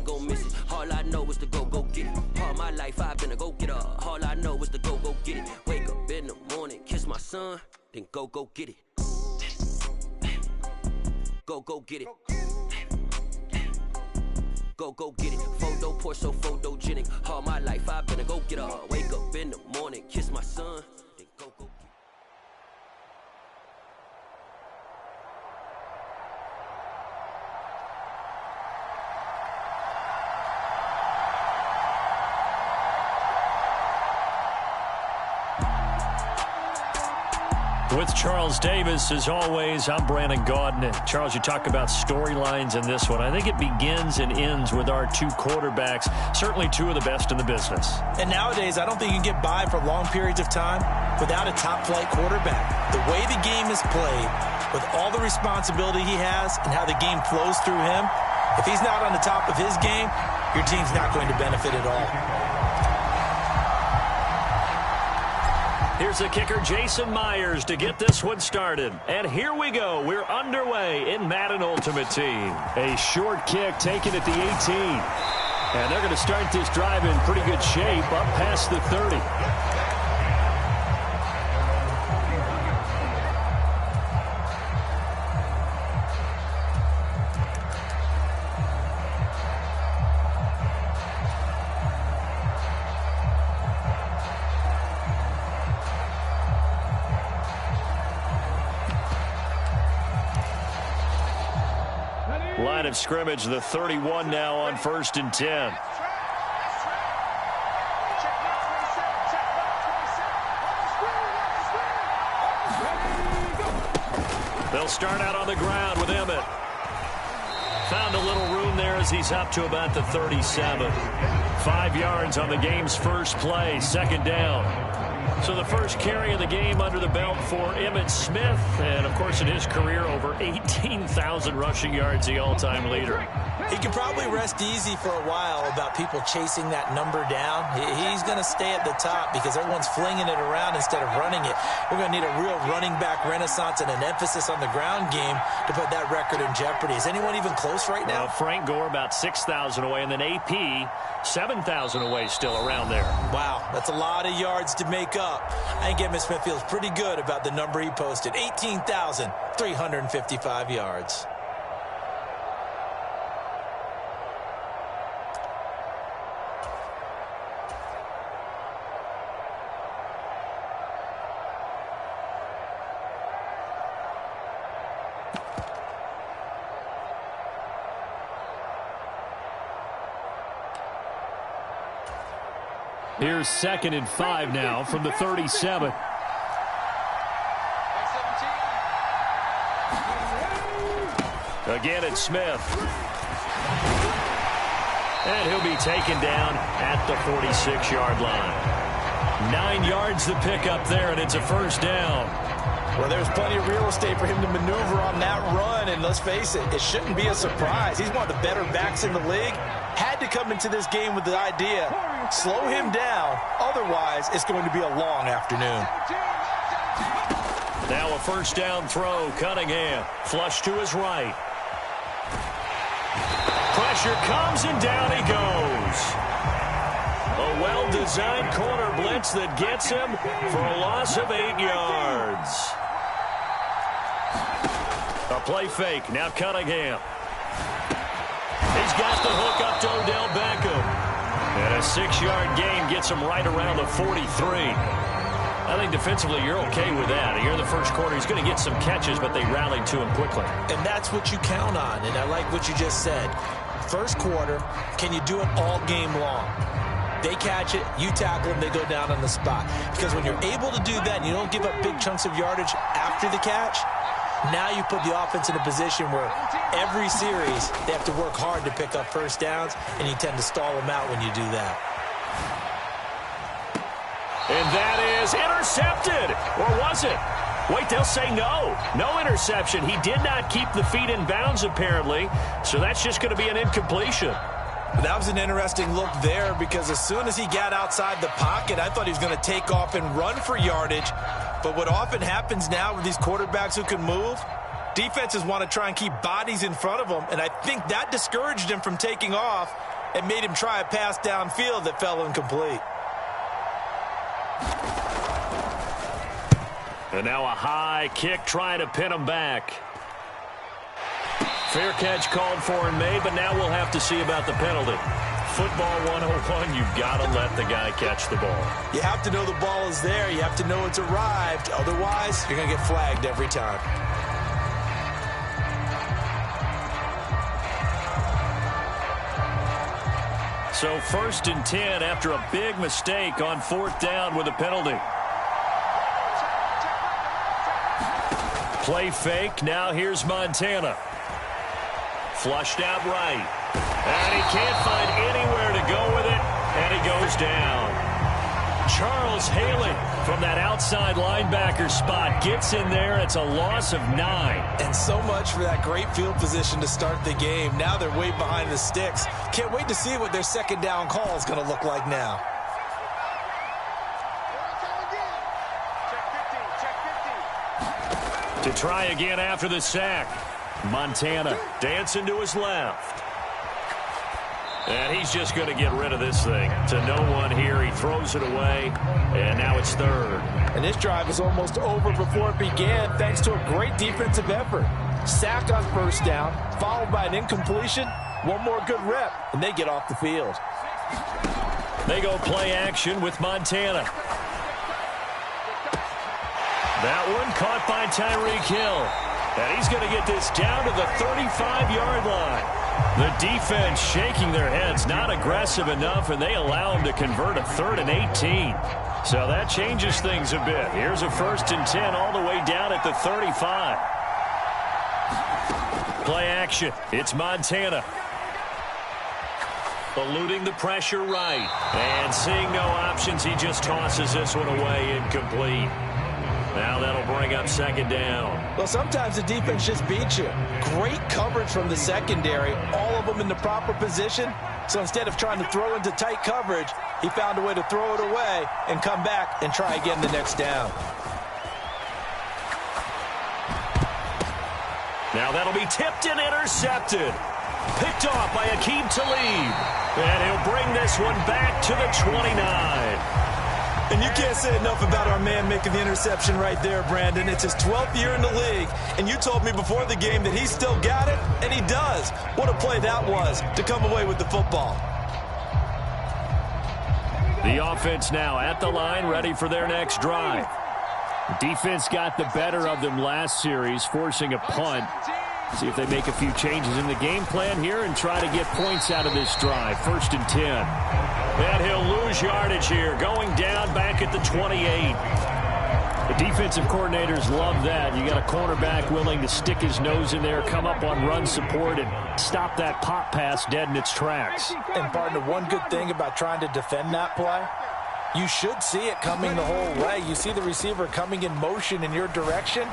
gon' miss it. All I know is to go get it. All my life I've been a go-getter. All I know is to go get it. Wake up in the morning, kiss my son, then go get it. Go get it. Go get it. Photo poor, so photogenic. All my life I've been a go-getter. Wake up in the morning, kiss my son, then go get it. With Charles Davis, as always, I'm Brandon Gaudin. And Charles, you talk about storylines in this one. I think it begins and ends with our two quarterbacks, certainly two of the best in the business. And nowadays, I don't think you can get by for long periods of time without a top-flight quarterback. The way the game is played, with all the responsibility he has and how the game flows through him, if he's not on the top of his game, your team's not going to benefit at all. Here's the kicker, Jason Myers, to get this one started. And here we go. We're underway in Madden Ultimate Team. A short kick taken at the 18. And they're going to start this drive in pretty good shape up past the 30. Line of scrimmage, the 31 now on 1st and 10. They'll start out on the ground with Emmett. Found a little room there as he's up to about the 37. 5 yards on the game's first play, 2nd down. So the first carry of the game under the belt for Emmitt Smith. And, of course, in his career, over 18,000 rushing yards, the all-time leader. He can probably rest easy for a while about people chasing that number down. He's going to stay at the top because everyone's flinging it around instead of running it. We're going to need a real running back renaissance and an emphasis on the ground game to put that record in jeopardy. Is anyone even close right now? Frank Gore about 6,000 away, and then AP 7,000 away still around there. Wow, that's a lot of yards to make up. I think Emmitt Smith feels pretty good about the number he posted, 18,355 yards. Here's 2nd and 5 now from the 37. Again, it's Smith. And he'll be taken down at the 46-yard line. 9 yards to pick up there, and it's a 1st down. Well, there's plenty of real estate for him to maneuver on that run, and let's face it, it shouldn't be a surprise. He's one of the better backs in the league. Had to come into this game with the idea, slow him down, otherwise it's going to be a long afternoon. Now a 1st down throw, Cunningham, flush to his right. Pressure comes, and down he goes. A well-designed corner blitz that gets him for a loss of 8 yards. A play fake, now Cunningham. He's got the hook up to Odell Beckham. And a 6-yard gain gets him right around the 43. I think defensively you're okay with that. Here in the first quarter, he's going to get some catches, but they rallied to him quickly. And that's what you count on, and I like what you just said. First quarter, can you do it all game long? They catch it, you tackle them, they go down on the spot. Because when you're able to do that and you don't give up big chunks of yardage after the catch, now you put the offense in a position where every series they have to work hard to pick up 1st downs, and you tend to stall them out when you do that. And that is intercepted. Or was it? Wait, they'll say no. No interception. He did not keep the feet in bounds, apparently. So that's just going to be an incompletion. That was an interesting look there because as soon as he got outside the pocket, I thought he was going to take off and run for yardage. But what often happens now with these quarterbacks who can move, defenses want to try and keep bodies in front of them, and I think that discouraged him from taking off. and made him try a pass downfield that fell incomplete. And now a high kick trying to pin him back. Fair catch called for and made, but now we'll have to see about the penalty. Football 101, you've got to let the guy catch the ball. You have to know the ball is there. You have to know it's arrived. Otherwise, you're going to get flagged every time. So 1st and 10 after a big mistake on 4th down with a penalty. Play fake. Now here's Montana. Flushed out right. And he can't find anywhere to go with it. And he goes down. Charles Haley from that outside linebacker spot gets in there. It's a loss of 9. And so much for that great field position to start the game. Now they're way behind the sticks. Can't wait to see what their 2nd down call is going to look like now. To try again after the sack. Montana dancing to his left. And he's just going to get rid of this thing. To no one here. He throws it away. And now it's 3rd. And this drive is almost over before it began thanks to a great defensive effort. Sack on 1st down, followed by an incompletion. One more good rep, and they get off the field. They go play action with Montana. That one caught by Tyreek Hill. And he's going to get this down to the 35-yard line. The defense shaking their heads, not aggressive enough, and they allow him to convert a 3rd and 18. So that changes things a bit. Here's a 1st and 10 all the way down at the 35. Play action. It's Montana. Eluding the pressure right. And seeing no options, he just tosses this one away, incomplete. Now that'll bring up 2nd down. Well, sometimes the defense just beats you. Great coverage from the secondary, all of them in the proper position. So instead of trying to throw into tight coverage, he found a way to throw it away and come back and try again the next down. Now that'll be tipped and intercepted. Picked off by Aqib Talib. And he'll bring this one back to the 29. And you can't say enough about our man making the interception right there, Brandon. It's his 12th year in the league, and you told me before the game that he still got it, and he does. What a play that was to come away with the football. The offense now at the line, ready for their next drive. The defense got the better of them last series, forcing a punt. See if they make a few changes in the game plan here and try to get points out of this drive. 1st and 10. And he'll lose yardage here, going down back at the 28. The defensive coordinators love that. You got a cornerback willing to stick his nose in there, come up on run support, and stop that pop pass dead in its tracks. And, partner, one good thing about trying to defend that play, you should see it coming the whole way. You see the receiver coming in motion in your direction.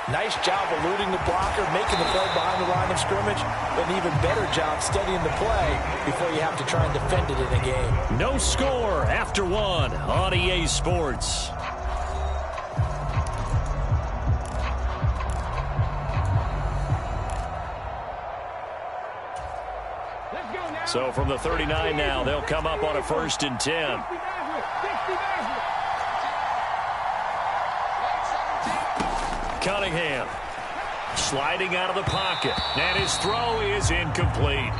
Nice job eluding the blocker, making the play behind the line of scrimmage, but an even better job studying the play before you have to try and defend it in a game. No score after 1 on EA Sports. So from the 39 now, they'll come up on a 1st and 10. Cunningham sliding out of the pocket, and his throw is incomplete.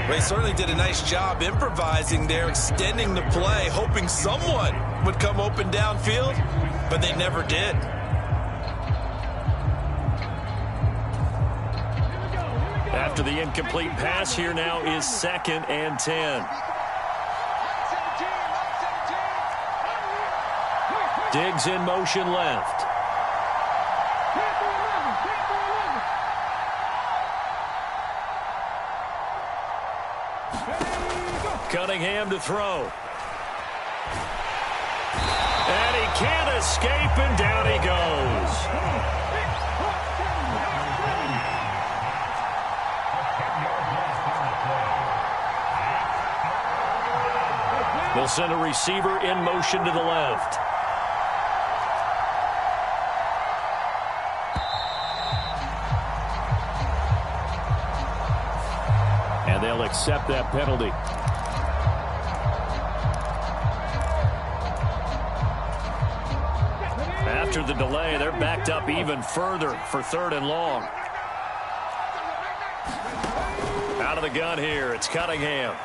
They certainly did a nice job improvising there, extending the play, hoping someone would come open downfield, but they never did. After the incomplete pass, here now is 2nd and 10. Diggs in motion left. Cunningham to throw. And he can't escape, and down he goes. They'll send a receiver in motion to the left. And they'll accept that penalty. after the delay. They're backed up even further for 3rd and long. Out of the gun here, it's Cunningham.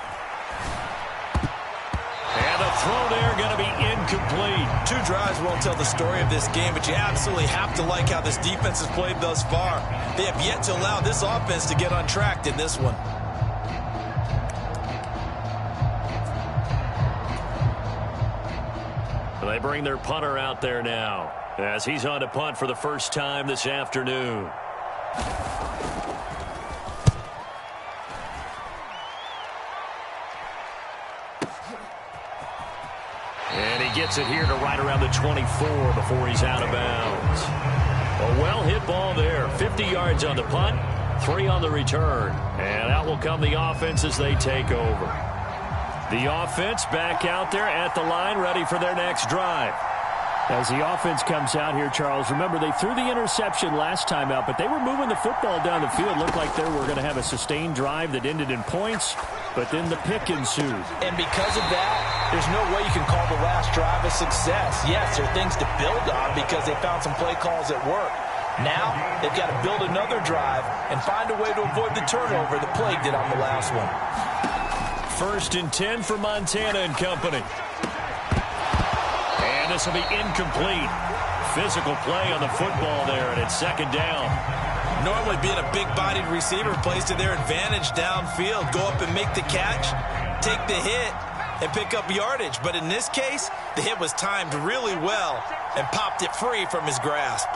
And the throw there going to be incomplete. 2 drives won't tell the story of this game, but you absolutely have to like how this defense has played thus far. They have yet to allow this offense to get untracked in this one. They bring their punter out there now as he's on to punt for the first time this afternoon. And he gets it here to right around the 24 before he's out of bounds. A well-hit ball there. 50 yards on the punt, 3 on the return. And out will come the offense as they take over. The offense back out there at the line, ready for their next drive. As the offense comes out here, Charles, remember they threw the interception last time out, but they were moving the football down the field. Looked like they were going to have a sustained drive that ended in points, but then the pick ensued. And because of that, there's no way you can call the last drive a success. Yes, there are things to build on because they found some play calls that work. Now, they've got to build another drive and find a way to avoid the turnover the Plague did on the last one. 1st and 10 for Montana and company. And this will be incomplete. Physical play on the football there, and it's 2nd down. Normally being a big-bodied receiver plays to their advantage downfield. Go up and make the catch, take the hit, and pick up yardage. But in this case, the hit was timed really well and popped it free from his grasp.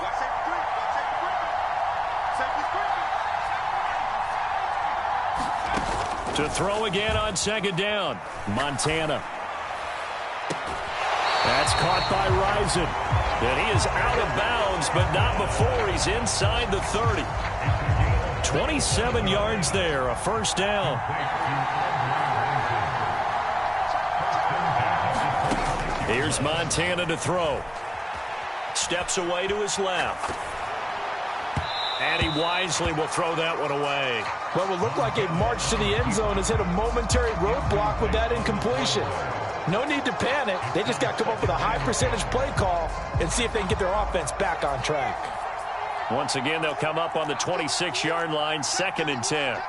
To throw again on 2nd down, Montana. That's caught by Rison. And he is out of bounds, but not before he's inside the 30. 27 yards there, a 1st down. Here's Montana to throw. Steps away to his left. And he wisely will throw that one away. What will look like a march to the end zone has hit a momentary roadblock with that incompletion. No need to panic. They just got to come up with a high-percentage play call and see if they can get their offense back on track. Once again, they'll come up on the 26-yard line, 2nd and 10.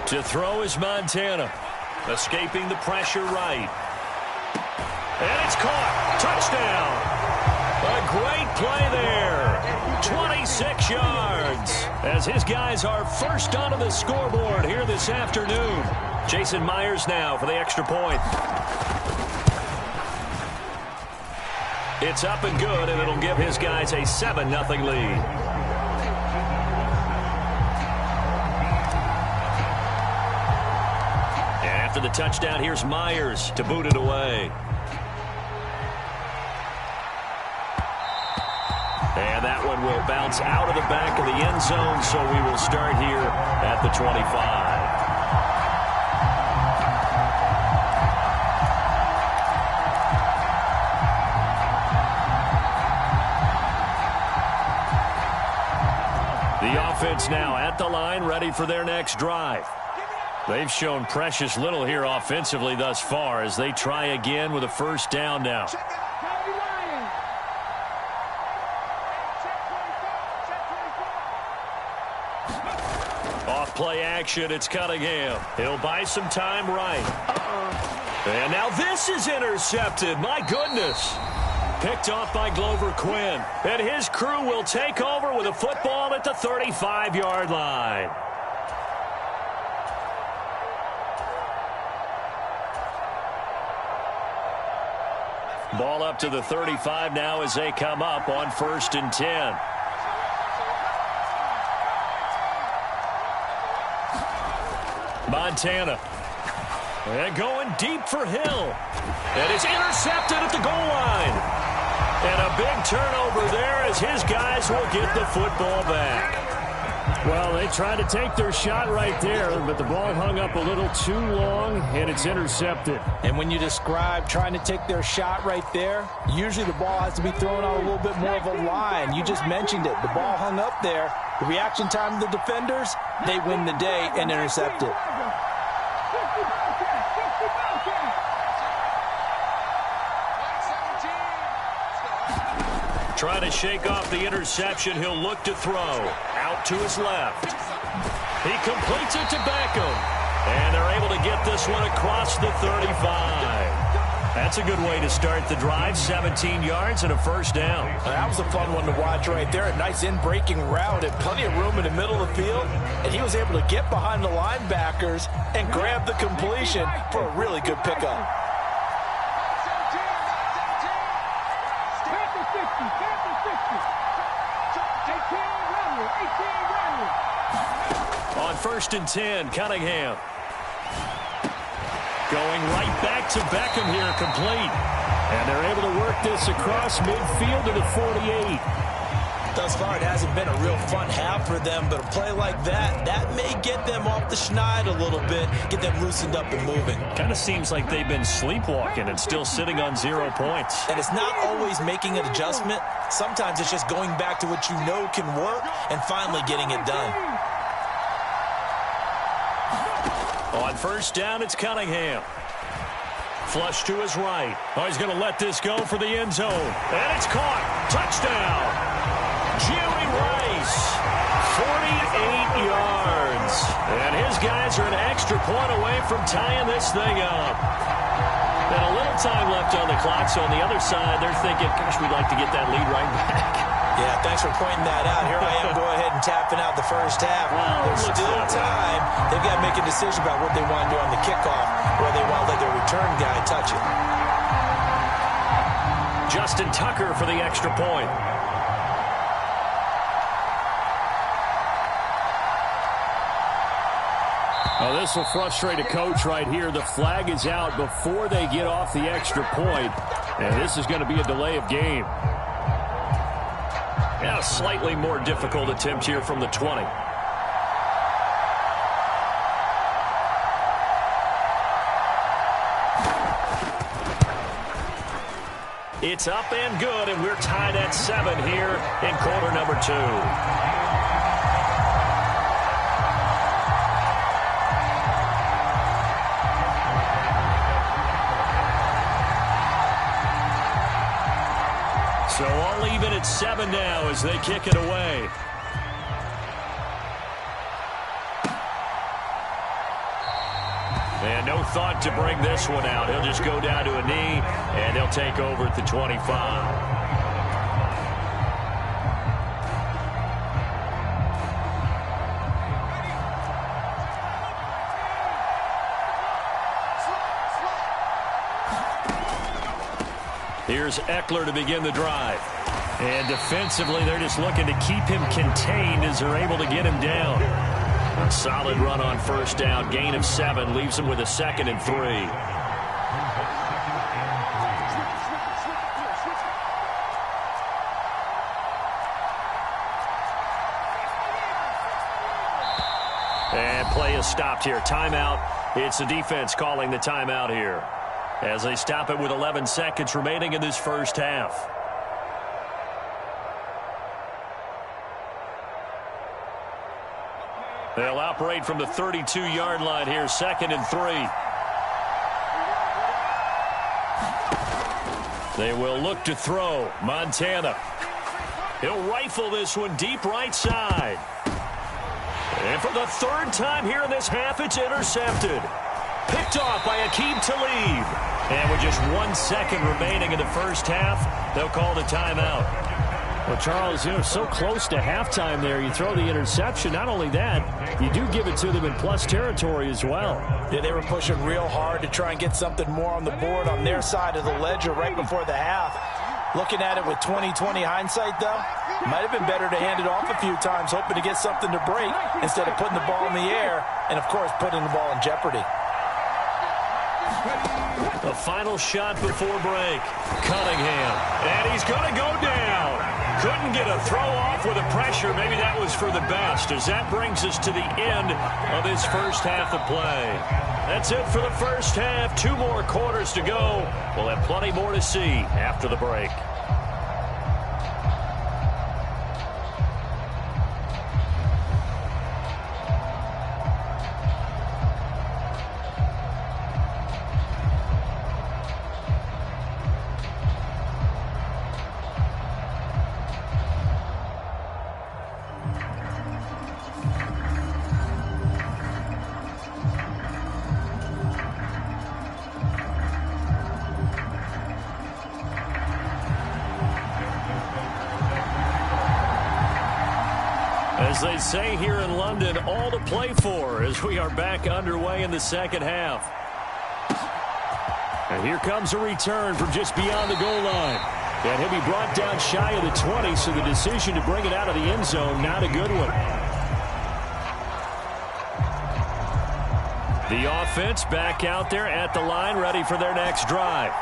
To throw is Montana. Escaping the pressure right. And it's caught. Touchdown. A great play there. 26 yards. As his guys are first onto the scoreboard here this afternoon. Jason Myers now for the extra point. It's up and good, and it'll give his guys a 7-0 lead. And after the touchdown, here's Myers to boot it away. And that one will bounce out of the back of the end zone, so we will start here at the 25. The offense now at the line, ready for their next drive. They've shown precious little here offensively thus far as they try again with a 1st down now. Play action, it's Cunningham. He'll buy some time right. And now this is intercepted. My goodness. Picked off by Glover Quinn. And his crew will take over with a football at the 35-yard line. Ball up to the 35 now as they come up on 1st and 10. Montana. And going deep for Hill. And it's intercepted at the goal line. And a big turnover there as his guys will get the football back. Well, they tried to take their shot right there, but the ball hung up a little too long, and it's intercepted. And when you describe trying to take their shot right there, usually the ball has to be thrown on a little bit more of a line. You just mentioned it. The ball hung up there. The reaction time of the defenders, they win the day and intercept it. Trying to shake off the interception. He'll look to throw. Out to his left. He completes it to Beckham. And they're able to get this one across the 35. That's a good way to start the drive. 17 yards and a first down. That was a fun one to watch right there. A nice in-breaking route and plenty of room in the middle of the field. And he was able to get behind the linebackers and grab the completion for a really good pickup. On 1st and 10, Cunningham. Going right back to Beckham here, complete. And they're able to work this across midfield to the 48. Thus far, it hasn't been a real fun half for them, but a play like that may get them off the schneid a little bit, get them loosened up and moving. Kind of seems like they've been sleepwalking and still sitting on 0 points. And it's not always making an adjustment. Sometimes it's just going back to what you know can work and finally getting it done. On 1st down, it's Cunningham. Flush to his right. Oh, he's going to let this go for the end zone. And it's caught. Touchdown. Jerry Rice. 48 yards. And his guys are an extra point away from tying this thing up. And a little time left on the clock, so on the other side, they're thinking, gosh, we'd like to get that lead right back. Yeah, thanks for pointing that out. Here I am, go ahead and tapping out the first half. There's still time. They've got to make a decision about what they want to do on the kickoff, or they want to let their return guy touch it. Justin Tucker for the extra point. Oh, this will frustrate a coach right here. The flag is out before they get off the extra point, and this is going to be a delay of game. Yeah, a slightly more difficult attempt here from the 20. It's up and good, and we're tied at 7 here in quarter number 2. So all even at 7 now as they kick it away. And no thought to bring this one out. He'll just go down to a knee, and they'll take over at the 25. Here's Eckler to begin the drive. And defensively, they're just looking to keep him contained as they're able to get him down. A solid run on 1st down. Gain of 7 leaves him with a 2nd and 3. And play is stopped here. Timeout. It's the defense calling the timeout here, as they stop it with 11 seconds remaining in this first half. They'll operate from the 32-yard line here, 2nd and 3. They will look to throw. Montana. He'll rifle this one deep right side. And for the 3rd time here in this half, it's intercepted. Picked off by Aqib Talib. And with just 1 second remaining in the first half, they'll call the timeout. Well, Charles, so close to halftime there. You throw the interception. Not only that, you do give it to them in plus territory as well. Yeah, they were pushing real hard to try and get something more on the board on their side of the ledger right before the half. Looking at it with 20/20 hindsight, though, might have been better to hand it off a few times, hoping to get something to break instead of putting the ball in the air and, of course, putting the ball in jeopardy. The final shot before break. Cunningham. And he's going to go down. Couldn't get a throw off with the pressure. Maybe that was for the best, as that brings us to the end of this first half of play. That's it for the first half. 2 more quarters to go. We'll have plenty more to see after the break. As they say here in London, all to play for as we are back underway in the second half. And here comes a return from just beyond the goal line. And he'll be brought down shy of the 20, so the decision to bring it out of the end zone, not a good one. The offense back out there at the line, ready for their next drive.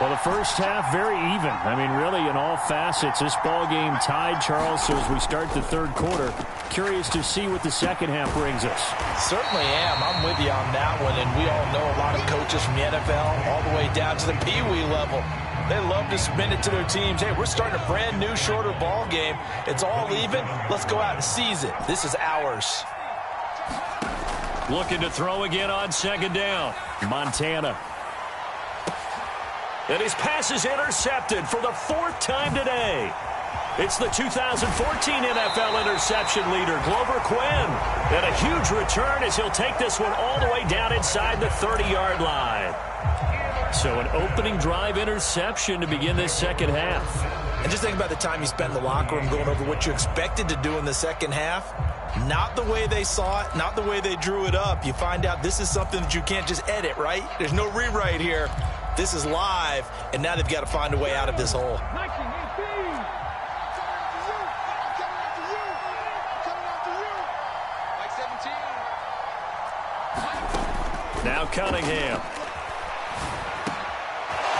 Well, the first half, very even. I mean, really, in all facets, this ball game tied, Charles. So as we start the third quarter, curious to see what the second half brings us. Certainly am. I'm with you on that one. And we all know a lot of coaches from the NFL all the way down to the Pee-wee level. They love to spin it to their teams. Hey, we're starting a brand new, shorter ball game. It's all even. Let's go out and seize it. This is ours. Looking to throw again on second down. Montana. And his pass is intercepted for the fourth time today. It's the 2014 NFL interception leader, Glover Quinn. And a huge return as he'll take this one all the way down inside the 30-yard line. So an opening drive interception to begin this second half. And just think about the time you spent in the locker room going over what you expected to do in the second half. Not the way they saw it, not the way they drew it up. You find out this is something that you can't just edit, right? There's no rewrite here. This is live, and now they've got to find a way out of this hole. Now Cunningham.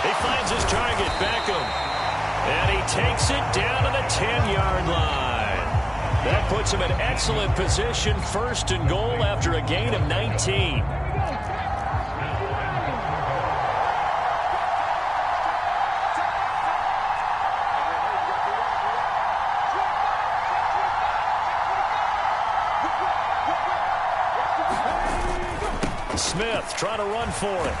He finds his target, Beckham. And he takes it down to the 10-yard line. That puts him in excellent position, first and goal after a gain of 19. Smith trying to run for it.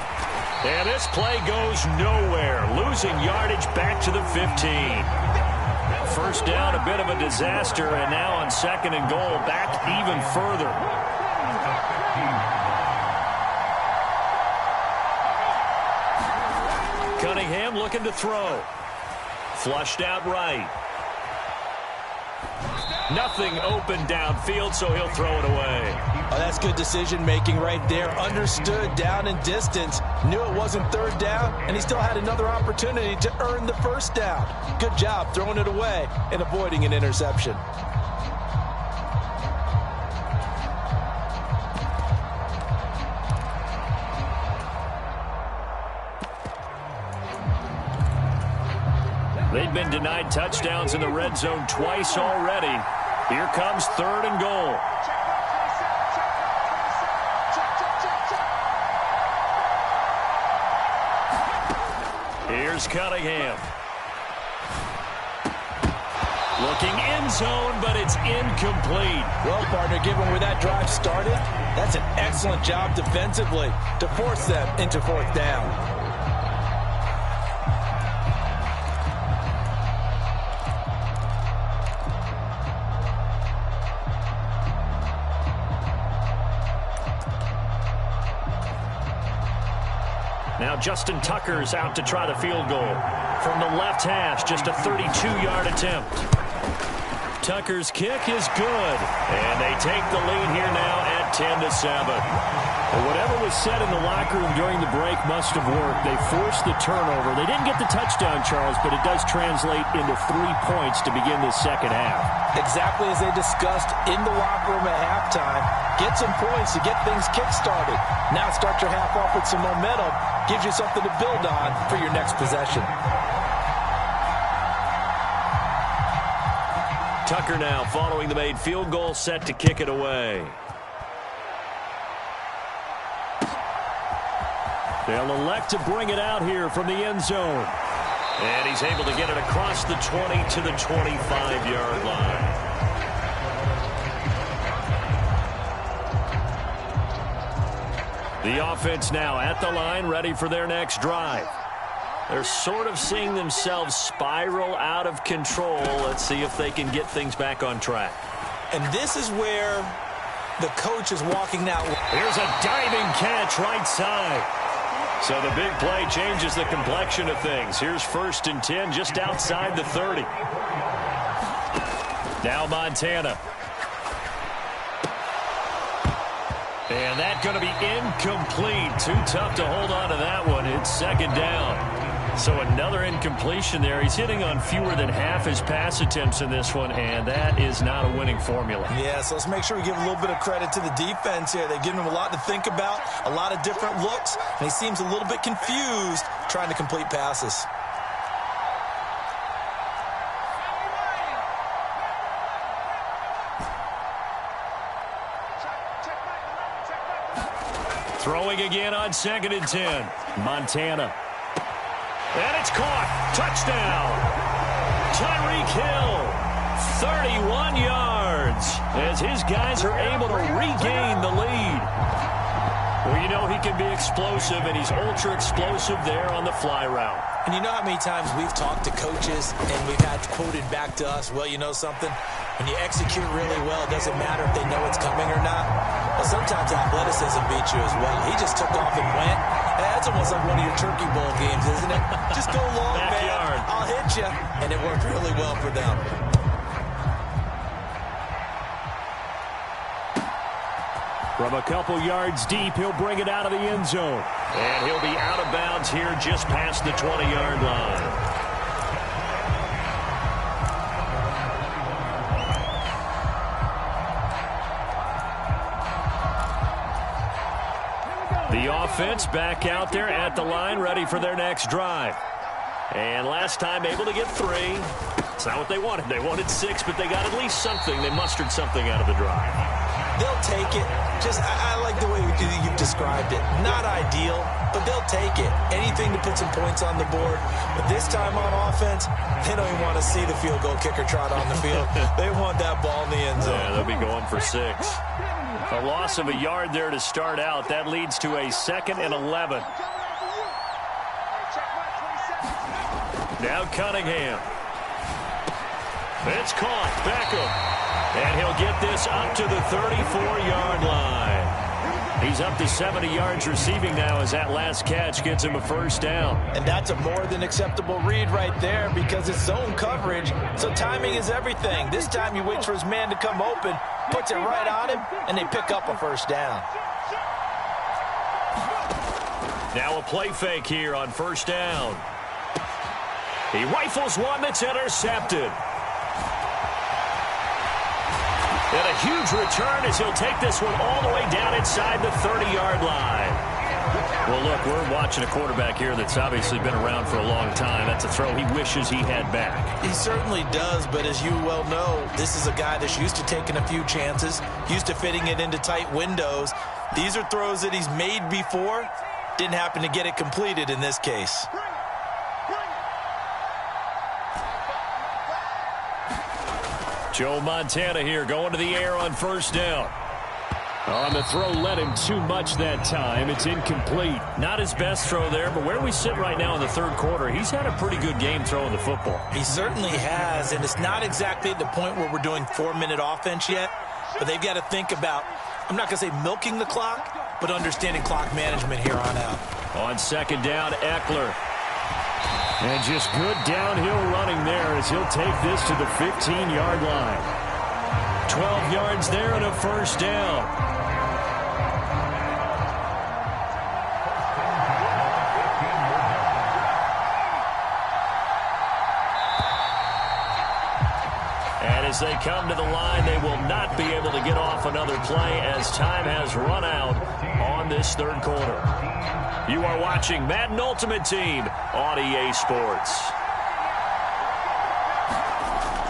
And this play goes nowhere. Losing yardage back to the 15. First down, a bit of a disaster, and now on second and goal, back even further. Cunningham looking to throw. Flushed out right. Nothing open downfield, so he'll throw it away. Oh, that's good decision-making right there. Understood down and distance. Knew it wasn't third down, and he still had another opportunity to earn the first down. Good job throwing it away and avoiding an interception. They've been denied touchdowns in the red zone twice already. Here comes third and goal. Here's Cunningham. Looking end zone, but it's incomplete. Well, partner, given where that drive started, that's an excellent job defensively to force them into fourth down. Now Justin Tucker's out to try the field goal. From the left hash, just a 32-yard attempt. Tucker's kick is good. And they take the lead here now at 10-7. Well, whatever was said in the locker room during the break must have worked. They forced the turnover. They didn't get the touchdown, Charles, but it does translate into 3 points to begin this second half. Exactly as they discussed in the locker room at halftime. Get some points to get things kick-started. Now start your half off with some momentum. Gives you something to build on for your next possession. Tucker now following the made field goal, set to kick it away. They'll elect to bring it out here from the end zone. And he's able to get it across the 20 to the 25-yard line. The offense now at the line, ready for their next drive. They're sort of seeing themselves spiral out of control. Let's see if they can get things back on track. And this is where the coach is walking now. Here's a diving catch right side. So the big play changes the complexion of things. Here's 1st and 10 just outside the 30. Now Montana. And that's going to be incomplete. Too tough to hold on to that one. It's second down. So another incompletion there. He's hitting on fewer than half his pass attempts in this one, and that is not a winning formula. Yeah, so let's make sure we give a little bit of credit to the defense here. They've given him a lot to think about, a lot of different looks, and he seems a little bit confused trying to complete passes. Throwing again on 2nd and 10. Montana. And it's caught. Touchdown. Tyreek Hill. 31 yards as his guys are able to regain the lead. Well, you know he can be explosive, and he's ultra explosive there on the fly route. And you know how many times we've talked to coaches and we've had quoted back to us, well, you know something? When you execute really well, it doesn't matter if they know it's coming or not. But sometimes athleticism beats you as well. He just took off and went. That's almost like one of your Turkey Bowl games, isn't it? Just go long, Backyard. man. I'll hit you. And it worked really well for them. From a couple yards deep, he'll bring it out of the end zone. And he'll be out of bounds here just past the 20-yard line. The offense back out there at the line, ready for their next drive. And last time able to get 3. It's not what they wanted. They wanted 6, but they got at least something. They mustered something out of the drive. They'll take it. I like the way you've described it. Not ideal, but they'll take it. Anything to put some points on the board. But this time on offense, they don't even want to see the field goal kicker trot on the field. They want that ball in the end zone. Yeah, they'll be going for 6. A loss of a yard there to start out. That leads to a 2nd and 11. Now Cunningham. It's caught. Beckham. And he'll get this up to the 34-yard line. He's up to 70 yards receiving now as that last catch gets him a first down. And that's a more than acceptable read right there because it's zone coverage, so timing is everything. This time he waits for his man to come open, puts it right on him, and they pick up a first down. Now a play fake here on first down. He rifles one that's intercepted. And a huge return as he'll take this one all the way down inside the 30-yard line. Well, look, we're watching a quarterback here that's obviously been around for a long time. That's a throw he wishes he had back. He certainly does, but as you well know, this is a guy that's used to taking a few chances, used to fitting it into tight windows. These are throws that he's made before. Didn't happen to get it completed in this case. Joe Montana here going to the air on first down. On the throw, led him too much that time. It's incomplete. Not his best throw there, but where we sit right now in the third quarter, he's had a pretty good game throwing the football. He certainly has, and it's not exactly at the point where we're doing 4-minute offense yet, but they've got to think about, I'm not going to say milking the clock, but understanding clock management here on out. On second down, Eckler. And just good downhill running there as he'll take this to the 15-yard line. 12 yards there and a first down. And as they come to the line, they will not be able to get off another play as time has run out on this third quarter. You are watching Madden Ultimate Team on EA Sports.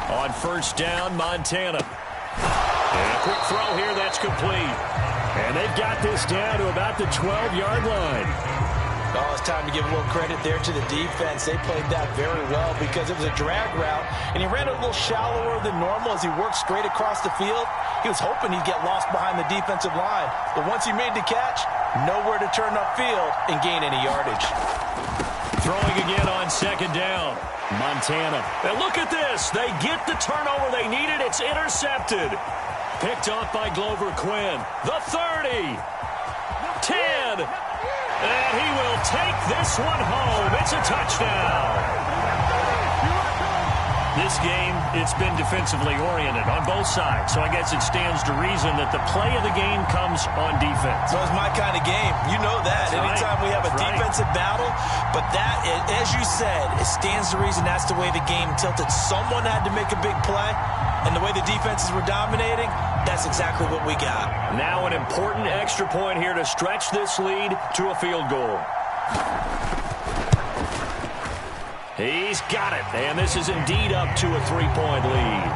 On first down, Montana. And a quick throw here that's complete. And they've got this down to about the 12-yard line. Oh, it's time to give a little credit there to the defense. They played that very well because it was a drag route, and he ran it a little shallower than normal as he worked straight across the field. He was hoping he'd get lost behind the defensive line, but once he made the catch, nowhere to turn upfield and gain any yardage. Throwing again on second down, Montana. And look at this. They get the turnover they needed. It's intercepted. Picked off by Glover Quinn. The 30. 10. And he will take this one home. It's a touchdown. This game, it's been defensively oriented on both sides, so I guess it stands to reason that the play of the game comes on defense. So it's my kind of game. You know that. That's Anytime right. we have a defensive battle, but that, as you said, it stands to reason that's the way the game tilted. Someone had to make a big play, and the way the defenses were dominating, that's exactly what we got. Now an important extra point here to stretch this lead to a field goal. He's got it, and this is indeed up to a 3-point lead.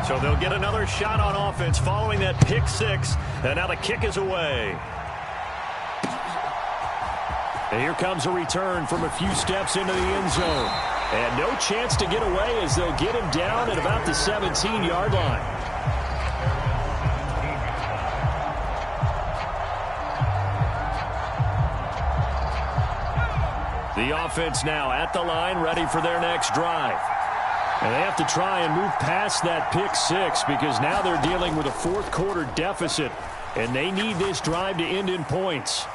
So they'll get another shot on offense following that pick six, and now the kick is away. And here comes a return from a few steps into the end zone. And no chance to get away as they'll get him down at about the 17-yard line. The offense now at the line, ready for their next drive. And they have to try and move past that pick six because now they're dealing with a fourth-quarter deficit, and they need this drive to end in points.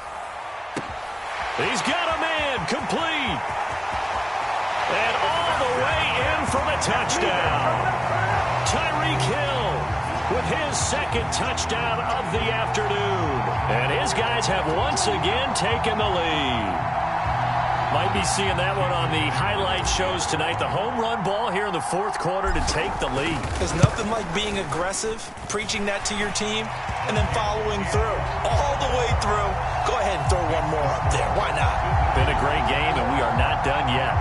He's got a man complete. And all the way in for the touchdown. Tyreek Hill with his second touchdown of the afternoon. And his guys have once again taken the lead. Might be seeing that one on the highlight shows tonight. The home run ball here in the fourth quarter to take the lead. There's nothing like being aggressive, preaching that to your team, and then following through. All the way through. Go ahead and throw one more up there. Why not? Been a great game, and we are not done yet.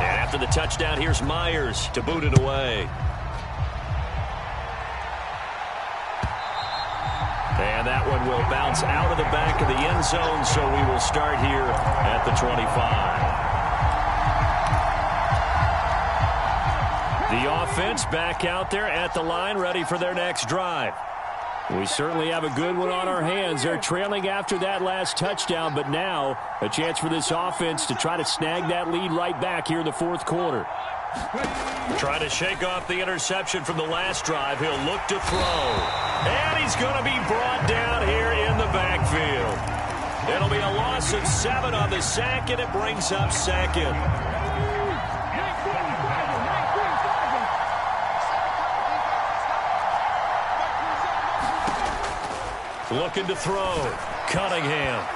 And after the touchdown, here's Myers to boot it away. And that one will bounce out of the back of the end zone, so we will start here at the 25. The offense back out there at the line, ready for their next drive. We certainly have a good one on our hands. They're trailing after that last touchdown, but now a chance for this offense to try to snag that lead right back here in the fourth quarter. Trying to shake off the interception from the last drive. He'll look to throw. And he's going to be brought down here in the backfield. It'll be a loss of 7 on the sack, and it brings up second. Looking to throw. Cunningham.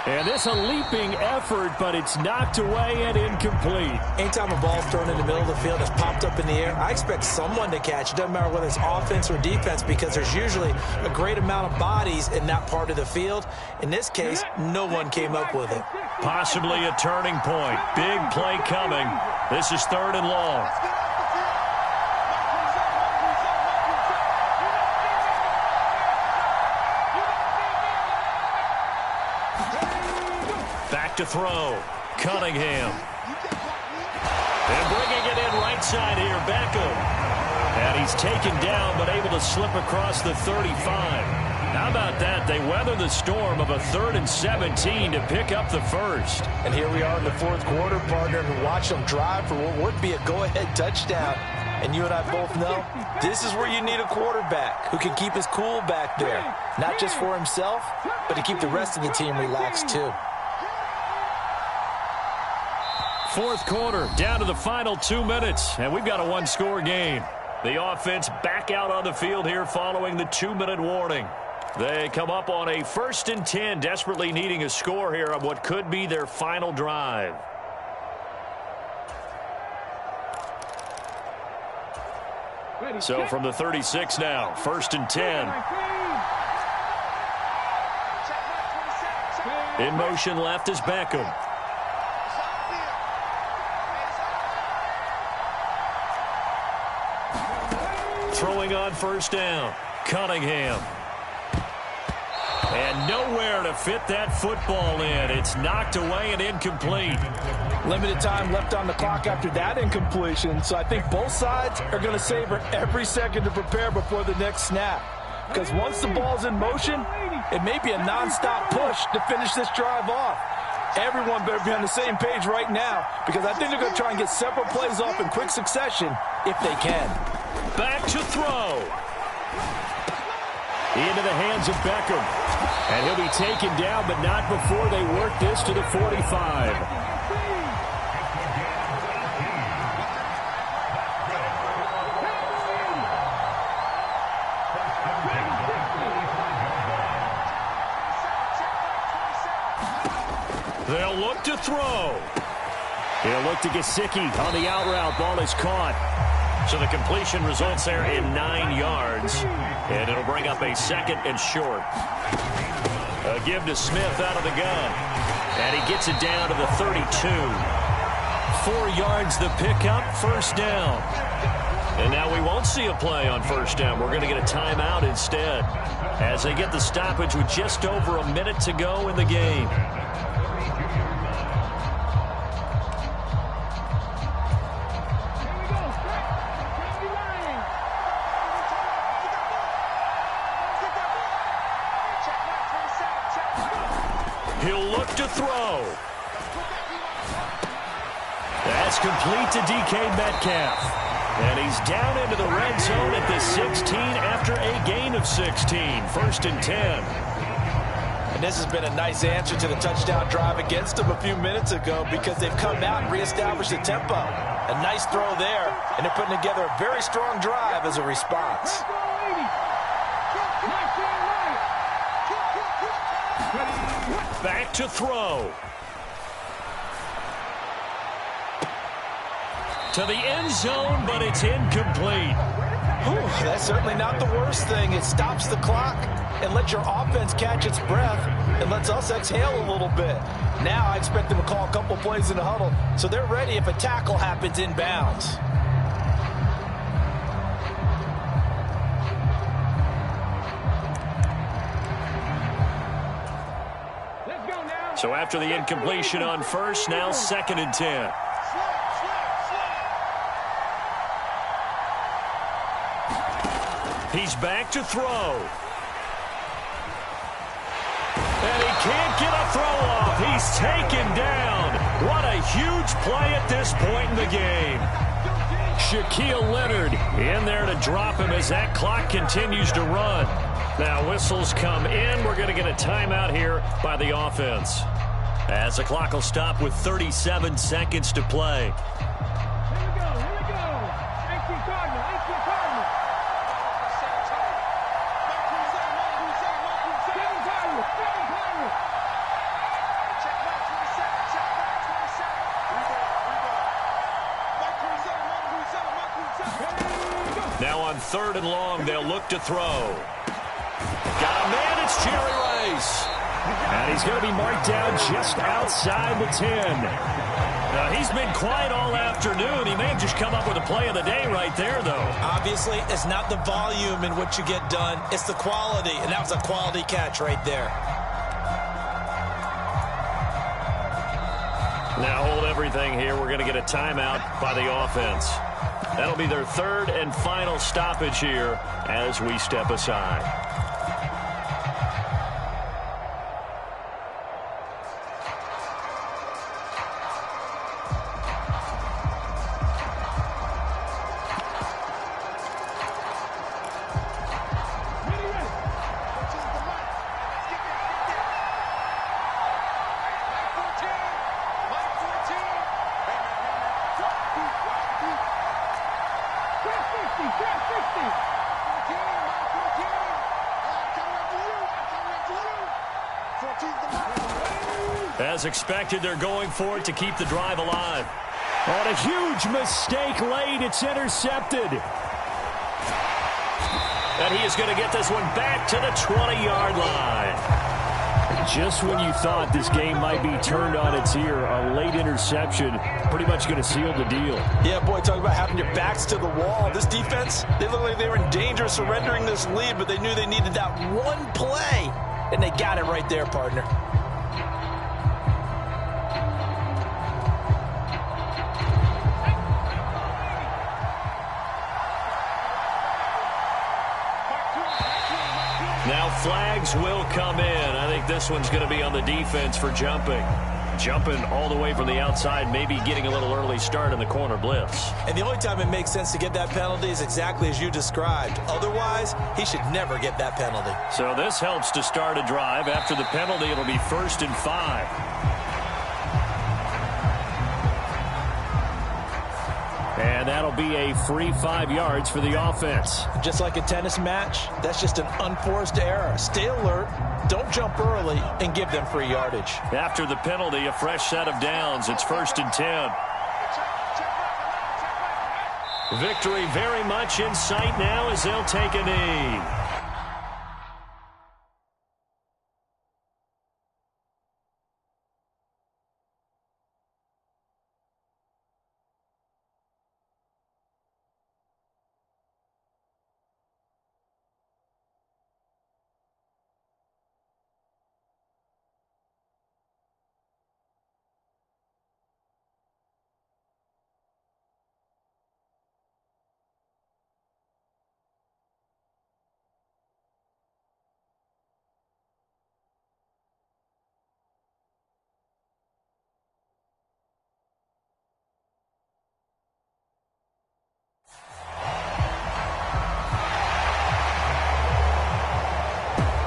And this a leaping effort, but it's knocked away and incomplete. Anytime a ball's thrown in the middle of the field, it's popped up in the air, I expect someone to catch. It doesn't matter whether it's offense or defense because there's usually a great amount of bodies in that part of the field. In this case, no one came up with it. Possibly a turning point. Big play coming. This is 3rd and long. Back to throw. Cunningham. And bringing it in right side here, Beckham. And he's taken down but able to slip across the 35. How about that? They weather the storm of a 3rd and 17 to pick up the first. And here we are in the fourth quarter, partner, and watch them drive for what would be a go-ahead touchdown. And you and I both know this is where you need a quarterback who can keep his cool back there. Not just for himself, but to keep the rest of the team relaxed too. Fourth quarter, down to the final 2 minutes, and we've got a one-score game. The offense back out on the field here following the 2-minute warning. They come up on a 1st and 10, desperately needing a score here on what could be their final drive. So from the 36 now, 1st and 10. In motion left is Beckham. Throwing on 1st down. Cunningham. And nowhere to fit that football in. It's knocked away and incomplete. Limited time left on the clock after that incompletion. So I think both sides are going to savor every second to prepare before the next snap. Because once the ball's in motion, it may be a nonstop push to finish this drive off. Everyone better be on the same page right now because I think they're going to try and get several plays off in quick succession if they can. Back to throw. Into the hands of Beckham. And he'll be taken down, but not before they work this to the 45. They'll look to throw. He'll look to Gesicki on the out route. Ball is caught. So the completion results there in 9 yards. And it'll bring up a 2nd and short. A give to Smith out of the gun. And he gets it down to the 32. 4 yards the pickup, first down. And now we won't see a play on first down. We're going to get a timeout instead as they get the stoppage with just over a minute to go in the game. He'll look to throw. That's complete to DK Metcalf. And he's down into the red zone at the 16 after a gain of 16. 1st and 10. And this has been a nice answer to the touchdown drive against them a few minutes ago because they've come out and reestablished the tempo. A nice throw there, and they're putting together a very strong drive as a response. Back to throw. To the end zone, but it's incomplete. Whew, that's certainly not the worst thing. It stops the clock and lets your offense catch its breath and lets us exhale a little bit. Now I expect them to call a couple plays in the huddle so they're ready if a tackle happens inbounds. So after the incompletion on first, now 2nd and 10. He's back to throw. And he can't get a throw off. He's taken down. What a huge play at this point in the game. Shaquille Leonard in there to drop him as that clock continues to run. Now whistles come in. We're going to get a timeout here by the offense. As the clock will stop with 37 seconds to play. Now on 3rd and long, they'll look to throw. Got a man, it's Jerry Rice. And he's going to be marked down just outside the 10. Now, he's been quiet all afternoon. He may have just come up with a play of the day right there, though. Obviously, it's not the volume in what you get done. It's the quality, and that was a quality catch right there. Now hold everything here. We're going to get a timeout by the offense. That'll be their 3rd and final stoppage here as we step aside. As expected, they're going for it to keep the drive alive. On a huge mistake late, it's intercepted. And he is going to get this one back to the 20-yard line. Just when you thought this game might be turned on its ear, a late interception pretty much going to seal the deal. Yeah, boy, talk about having your backs to the wall. This defense, they look like they were in danger of surrendering this lead, but they knew they needed that one play, and they got it right there, partner. Now flags will come in. I think this one's going to be on the defense for jumping. Jumping all the way from the outside, maybe getting a little early start in the corner blitz. And the only time it makes sense to get that penalty is exactly as you described. Otherwise, he should never get that penalty. So this helps to start a drive. After the penalty, it'll be 1st and 5. And that'll be a free 5 yards for the offense. Just like a tennis match, that's just an unforced error. Stay alert, don't jump early, and give them free yardage. After the penalty, a fresh set of downs. It's 1st and 10. Victory very much in sight now as they'll take a knee.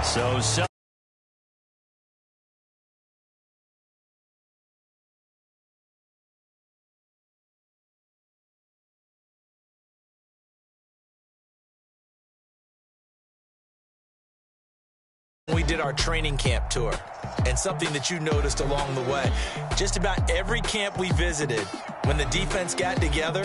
So we did our training camp tour, and something that you noticed along the way, just about every camp we visited, when the defense got together,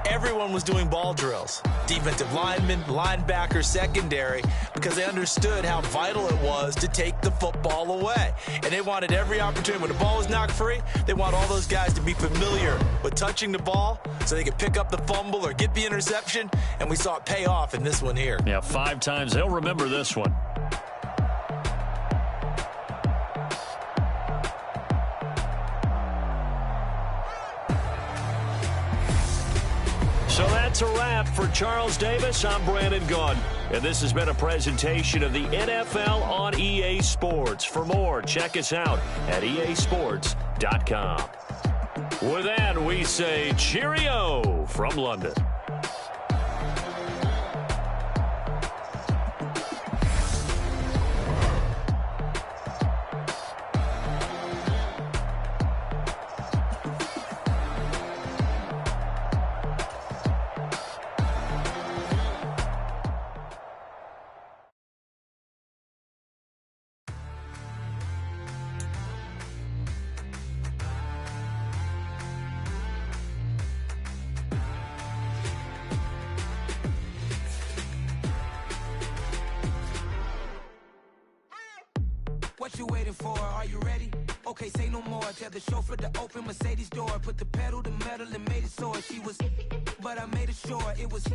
everyone was doing ball drills. Defensive linemen, linebackers, secondary, because they understood how vital it was to take the football away. And they wanted every opportunity. When the ball was knocked free, they want all those guys to be familiar with touching the ball so they could pick up the fumble or get the interception, and we saw it pay off in this one here. yeah, 5 times. They'll remember this one. So that's a wrap for Charles Davis. I'm Brandon Gunn. And this has been a presentation of the NFL on EA Sports. For more, check us out at easports.com. With that, we say cheerio from London. What you waiting for? Are you ready? Okay, say no more. Tell the chauffeur to open Mercedes door. Put the pedal to metal and made it soar. She was, but I made it sure it was.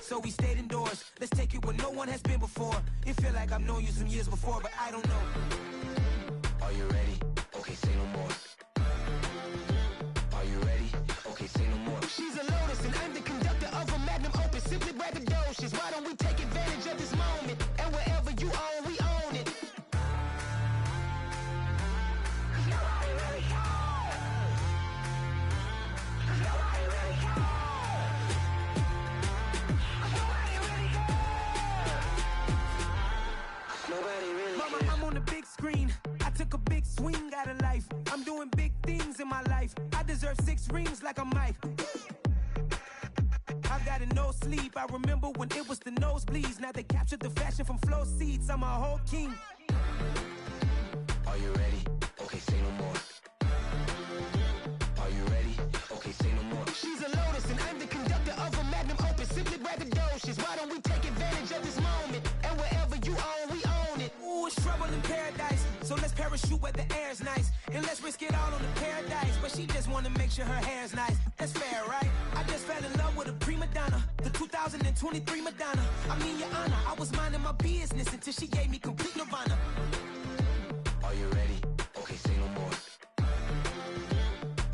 So we stayed indoors. Let's take it where no one has been before. It feel like I've known you some years before, but I don't know. Are you ready? Okay, say no more. Are you ready? Okay, say no more. She's a Lotus and I'm the conductor of a Magnum Opus. Simply braggadocious. Why don't we take advantage of this moment? And wherever you own, we own it. Mama, I'm on the big screen. I took a big swing out of life. I'm doing big things in my life. I deserve 6 rings like a Mike. I've got no sleep. I remember when it was the nosebleeds. Now they captured the fashion from flow seats. I'm a whole king. Are you ready? Okay, say no more. Are you ready? Okay, say no more. She's a Lotus and I'm the conductor of a Magnum Opus. Simply braggadocious. Why don't we take advantage of this moment? And wherever you own, we own it. Ooh, it's trouble in paradise. So let's parachute where the air's nice. And let's risk it all on the paradise. But she just wanna make sure her hair's nice. That's fair, right? I just fell in love with a prima donna. The 2023 Madonna. I mean, your honor, I was minding my business until she gave me complete nirvana. Are you ready? Okay, say no more.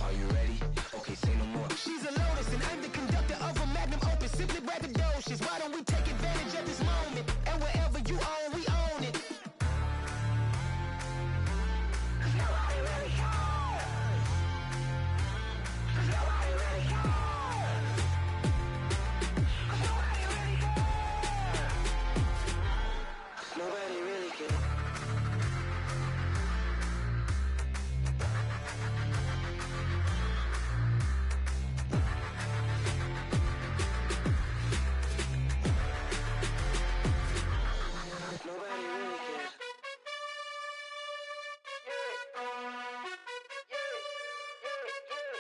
Are you ready? Okay, say no more. She's a Lotus and I'm the conductor of a Magnum Opus. Simply braggadocious. Why don't we take advantage of this moment? And wherever you own, we own it. 'Cause nobody really cares.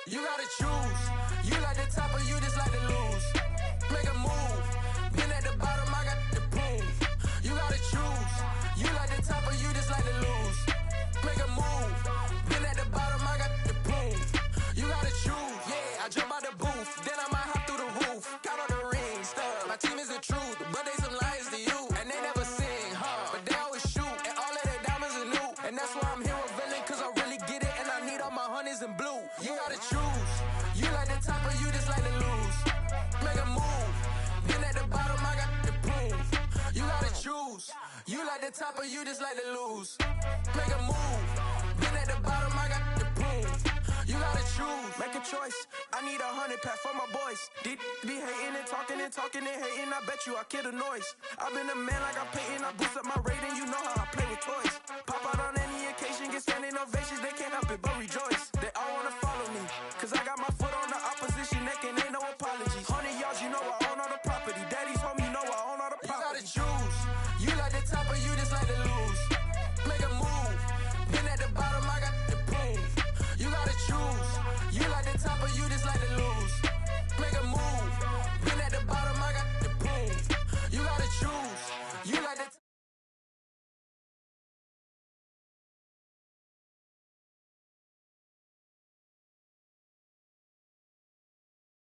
You gotta choose. You like the top or you just like to lose. Make a move. Been at the bottom, I got the proof. You gotta choose. You like the top or you just like to lose. Make a move. Been at the bottom, I got the proof. You gotta choose. Yeah, I jump out the booth. Then I might hop through the roof. Count all the rings, stuff. My team is the truth, but they some liars to you. And they never sing, but they always shoot. And all of their diamonds are new. And that's why I'm here with villain, cause I really get it. And I need all my honeys in blue. You gotta choose. You like the top or you just like to lose. Make a move. Been at the bottom, I got the proof. You gotta choose. You like the top or you just like to lose. Make a move. Been at the bottom, I got the proof. You gotta choose. Make a choice. I need 100 pack for my boys. Be hating and talking and talking and hating. I bet you I kill the noise. I've been a man like I'm Peyton. I boost up my rating. You know how I play with toys. Pop out on any occasion, get standing ovations. They can't help it but rejoice. They all wanna follow me, cause